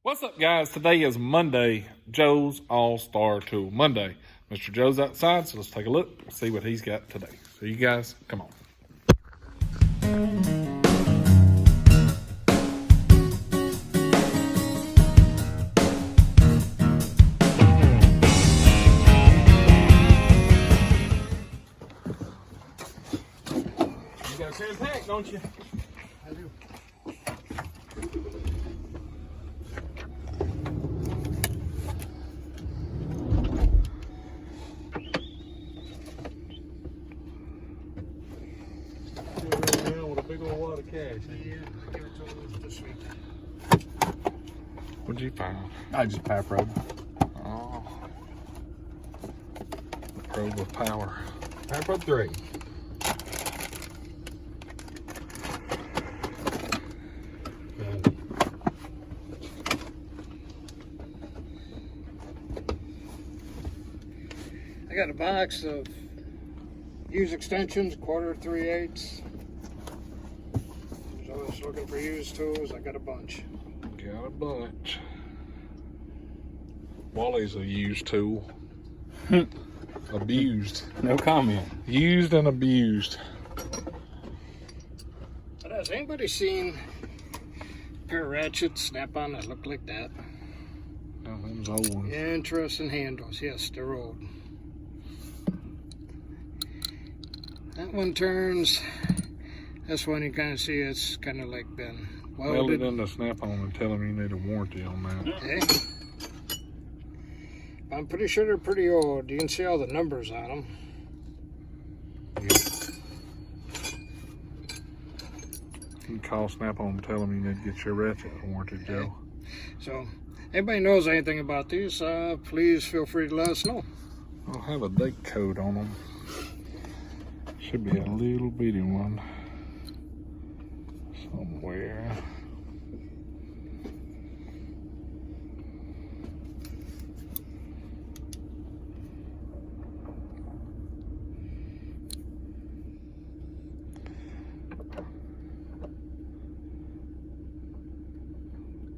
What's up, guys? Today is Monday, Joe's All-Star Tool Monday. Mr. Joe's outside, so let's take a look and see what he's got today. So you guys, come on. You got a sand pack, don't you? I do. With a big old wad of cash. Yeah, I give it to him this week. What'd you find? I just power probe. Oh. Probe with power. Power probe 3. I got a box of used extensions, 1/4, 3/8. So I was looking for used tools. I got a bunch. Got a bunch. Wally's a used tool. Abused. No comment. Used and abused. But has anybody seen a pair of ratchets snap-on that look like that? Oh, them's old ones. Interesting handles. Yes, they're old. That one turns. This one you kind of see it's kind of like been Weld welded. it in the snap-on and tell them you need a warranty on that. Okay. I'm pretty sure they're pretty old. You can see all the numbers on them. You can call Snap-on and tell them you need to get your ratchet warranted, Joe. So, anybody knows anything about these, please feel free to let us know. I'll have a date code on them. Should be a little bitty one somewhere.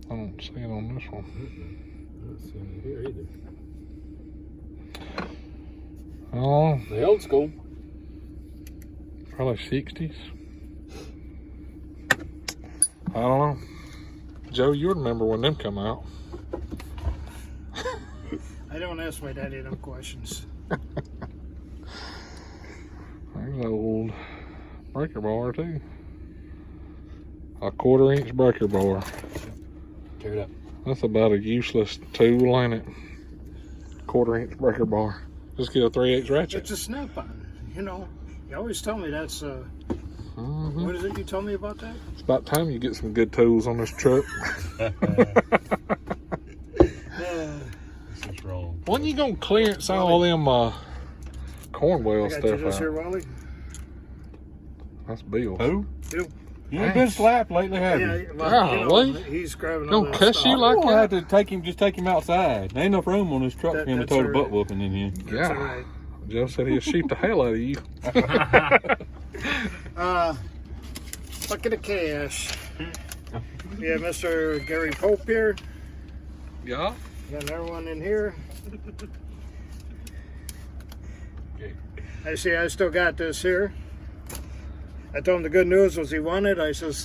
I don't see it on this one. I don't see it here either. Oh, The old school. probably 60s. I don't know. Joe, you remember when them come out. I don't ask my daddy them questions. There's an old breaker bar too. A 1/4 inch breaker bar. Tear it up. That's about a useless tool, ain't it? 1/4 inch breaker bar. Just get a 3/8 ratchet. It's a snap-on, you know. You always tell me that's Mm-hmm. what is it you told me about that? It's about time you get some good tools on this truck. This is wrong. When you gonna clearance all them Cornwell I got stuff you this out? here, Wally. That's Bill. Who? Bill. You ain't been slapped lately, have you? Yeah, well, you know, Golly. he's grabbing all Don't that cuss stuff. you like I'm gonna have that? to just take him outside. There ain't enough room on this truck for him to That's throw the all butt right. whooping in here. That's Yeah. all right. Joe said he'll shoot the hell out of you. Bucket of cash. We have Mr. Gary Pope here. Yeah. Got another one in here. I see I still got this here. I told him the good news was he won it. I said,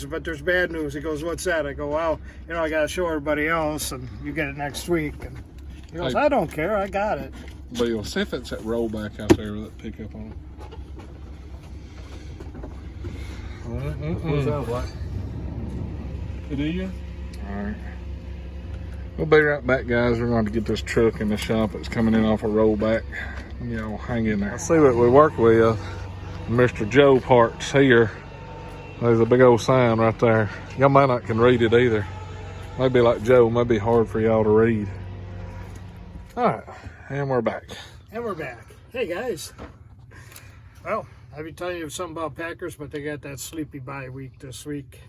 but there's bad news. He goes, what's that? I go, well, you know, I got to show everybody else, and you get it next week. And he goes, Hey. I don't care. I got it. Bill, see if it's that rollback out there with that pickup on it. What sounds like? Do you? Alright. We'll be right back, guys. We're going to get this truck in the shop. It's coming in off a rollback. You know, hang in there. See what we work with. Mr. Joe Parts here. There's a big old sign right there. Y'all might not can read it either. Maybe like Joe, might be hard for y'all to read. Alright, and we're back. And we're back. Hey, guys. Well, I'll be telling you something about Packers, but they got that sleepy bye week this week.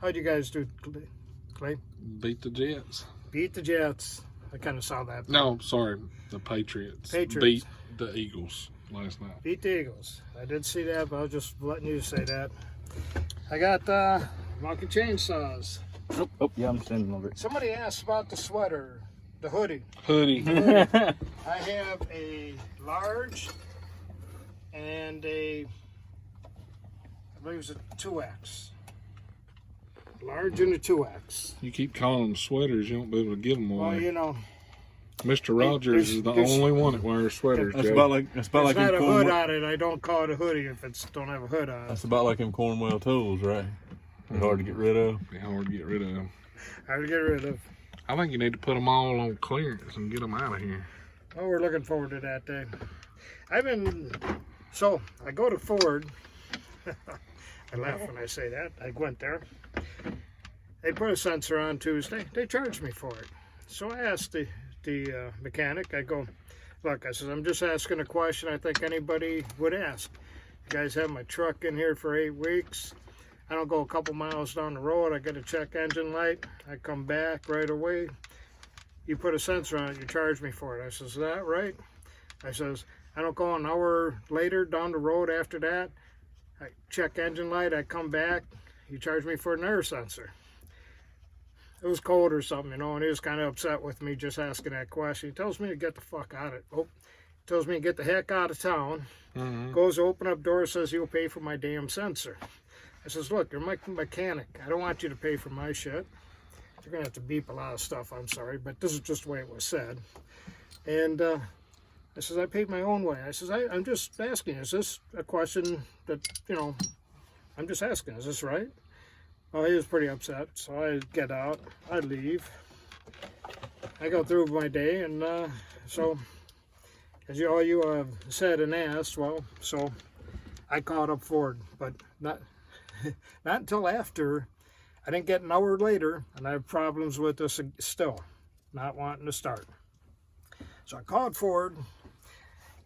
How'd you guys do, Clay? Beat the Jets. Beat the Jets. I kind of saw that. No, sorry, the Patriots. Patriots. Beat the Eagles last night. Beat the Eagles. I did see that, but I was just letting you say that. I got Milwaukee chainsaws. Oh, yeah, I'm standing a little bit. Somebody asked about the sweater, the hoodie. Hoodie. I have a large and I believe it's a 2X. Large and a 2X. You keep calling them sweaters, you won't be able to get them Well, away. you know, Mr. Rogers is the only one that wears sweaters, That's Joe. about like it's in not a hood Cornwell. on it. I don't call it a hoodie if it's don't have a hood on it. That's about like in Cornwell Tools, right? They're hard to get rid of. Be hard to get rid of them. Hard to get rid of. I think you need to put them all on clearance and get them out of here. Oh, we're looking forward to that day. So I go to Ford. I laugh when I say that. I went there. They put a sensor on Tuesday. They charged me for it. So I asked the mechanic, I go, look, I says, I'm just asking a question I think anybody would ask. You guys have my truck in here for 8 weeks. I don't go a couple miles down the road. I get a check engine light. I come back right away. You put a sensor on it, you charge me for it. I says, is that right? I says, I don't go an hour later down the road after that. I check engine light, I come back, you charge me for an air sensor. It was cold or something, you know, and he was kind of upset with me just asking that question. He tells me to get the fuck out of it. Oh, tells me to get the heck out of town. Goes to open up door, says he'll pay for my damn sensor. I says, look, you're my mechanic. I don't want you to pay for my shit. You're going to have to beep a lot of stuff, I'm sorry, but this is just the way it was said. And I says, I paid my own way. I says, I'm just asking, is this a question that, you know, I'm just asking, is this right? Well, he was pretty upset, so I get out, I leave. I go through my day, and so, as you have said and asked, well, so I called up Ford, but not until after. I didn't get an hour later, and I have problems with this still, not wanting to start. So I called Ford,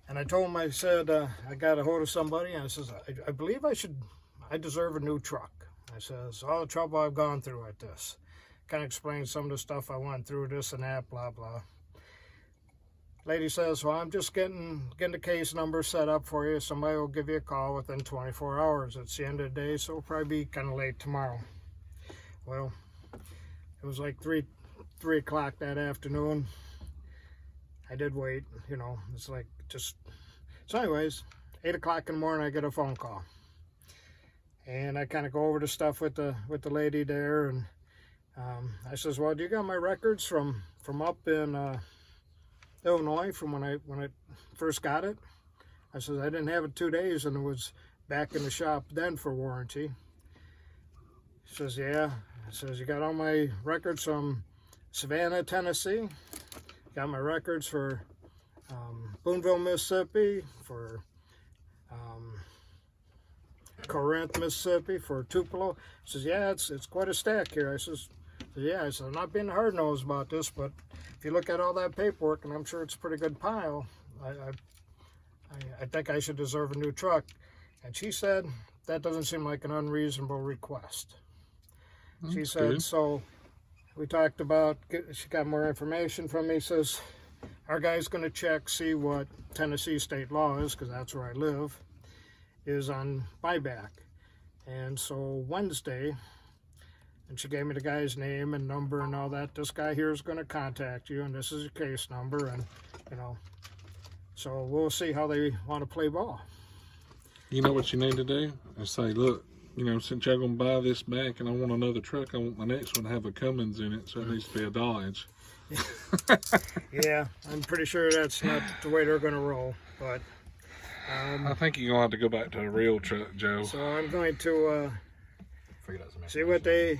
and I told him, I said, I got a hold of somebody, and I says, I believe I deserve a new truck. I says, all the trouble I've gone through at this. Kind of explained some of the stuff I went through, this and that, blah, blah. Lady says, well, I'm just getting the case number set up for you. Somebody will give you a call within 24 hours. It's the end of the day, so it'll probably be kind of late tomorrow. Well, it was like 3 o'clock that afternoon. I did wait, you know, it's like just... So anyways, 8 o'clock in the morning, I get a phone call. And I kind of go over the stuff with the lady there, and I says, well, do you got my records from up in Illinois from when I first got it? I says, I didn't have it 2 days, and it was back in the shop then for warranty. She says, yeah. I says, you got all my records from Savannah, Tennessee? Got my records for Booneville, Mississippi, for Corinth, Mississippi, for Tupelo. He says, yeah, it's quite a stack here. I says, yeah. I said, I'm not being hard-nosed about this, but if you look at all that paperwork, and I'm sure it's a pretty good pile, I think I should deserve a new truck. And she said, that doesn't seem like an unreasonable request. She said, good. So we talked about, she got more information from me, says, our guy's going to check, see what Tennessee state law is, because that's where I live, is on buyback. And so Wednesday, and she gave me the guy's name and number and all that. This guy here is going to contact you, and this is your case number, and, you know, so we'll see how they want to play ball. You know what you need to do? Is say, look, you know, since y'all going to buy this back and I want another truck, I want my next one to have a Cummins in it, so it needs to be a Dodge. Yeah, I'm pretty sure that's not the way they're going to roll, but... I think you're going to have to go back to a real truck, Joe. So I'm going to see where they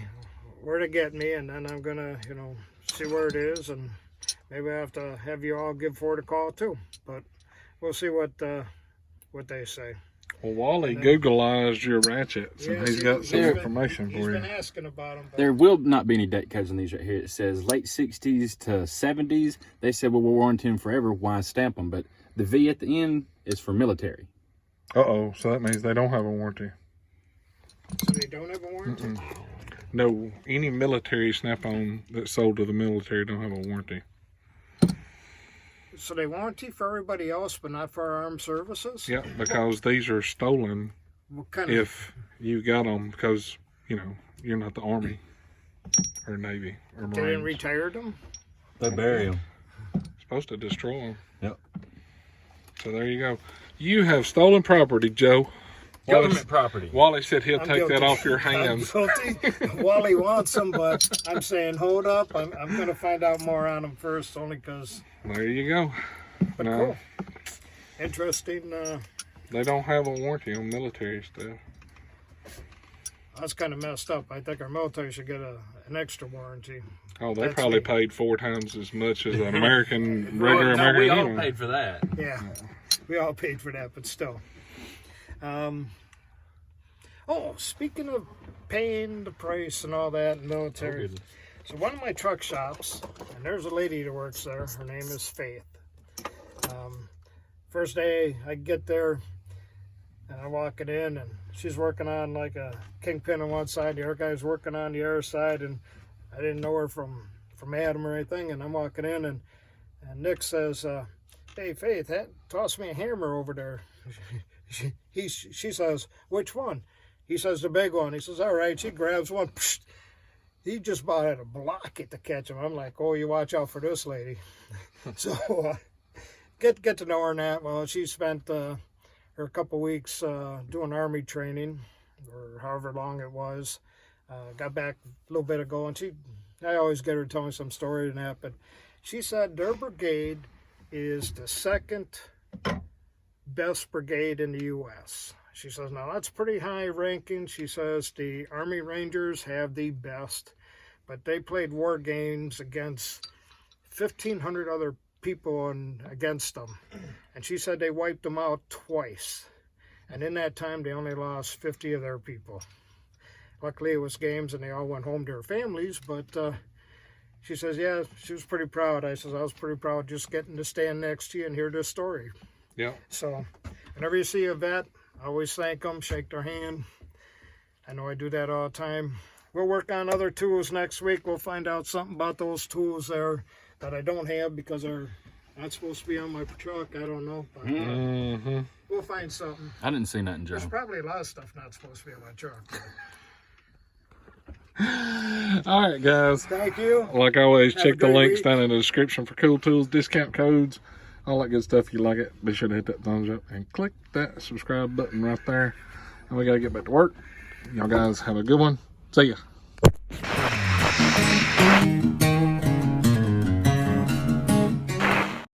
get me, and then I'm going to, you know, see where it is, and maybe I have to have you all give Ford a call too. But we'll see what they say. Well, Wally Googleized your ratchets, and he's got some information for you. He's been asking about them. There will not be any date codes on these right here. It says late 60s to 70s. They said, well, we'll warranty them forever. Why stamp them? But the V at the end is for military. Uh-oh, so that means they don't have a warranty. So they don't have a warranty? No, any military snap-on that's sold to the military don't have a warranty. So they warranty for everybody else, but not for our armed services? Yeah, because these are stolen if you got them, because, you know, you're not the Army. or Navy or They didn't Marines. retire them? They bury them. Supposed to destroy them. Yep. So there you go. You have stolen property, Joe. Government property. Wally said he'll I'm take that guilty. off your hands. I'm guilty. Wally wants them, but I'm saying hold up. I'm going to find out more on them first, only because. There you go. But No, cool. Interesting. they don't have a warranty on military stuff. That's kind of messed up. I think our military should get an extra warranty. Oh, they That's probably me. paid 4 times as much as an American, Well, regular no, American. we all human. paid for that. Yeah, we all paid for that, but still. Oh, speaking of paying the price and all that in military. So one of my truck shops, and there's a lady that works there. Her name is Faith. First day I get there, and I walk it in, and she's working on like a kingpin on one side, the other guy's working on the other side, and I didn't know her from Adam or anything, and I'm walking in, and Nick says, hey, Faith, toss me a hammer over there. She says, which one? He says, the big one. He says, all right. She grabs one. Psh, he just about had to block it to catch him. I'm like, oh, you watch out for this lady. So get to know her and that. Well, she spent her couple weeks doing Army training, or however long it was. Got back a little bit ago, and I always get her to tell me some story and that, but she said their brigade is the second best brigade in the U.S. She says, now that's pretty high ranking. She says the Army Rangers have the best, but they played war games against 1,500 other people against them. And she said they wiped them out twice. And in that time, they only lost 50 of their people. Luckily, it was games and they all went home to their families, but she says, yeah, she was pretty proud. I says, I was pretty proud just getting to stand next to you and hear this story. Yeah. So whenever you see a vet, I always thank them, shake their hand. I know I do that all the time. We'll work on other tools next week. We'll find out something about those tools there that I don't have because they're not supposed to be on my truck. I don't know. But we'll find something. I didn't see nothing, Joe. There's probably a lot of stuff not supposed to be on my truck. All right, guys. Thank you. Like always, Have a check the great links week. down in the description for cool tools, discount codes, all that good stuff. If you like it, be sure to hit that thumbs up and click that subscribe button right there. And we got to get back to work. Y'all guys have a good one. See ya.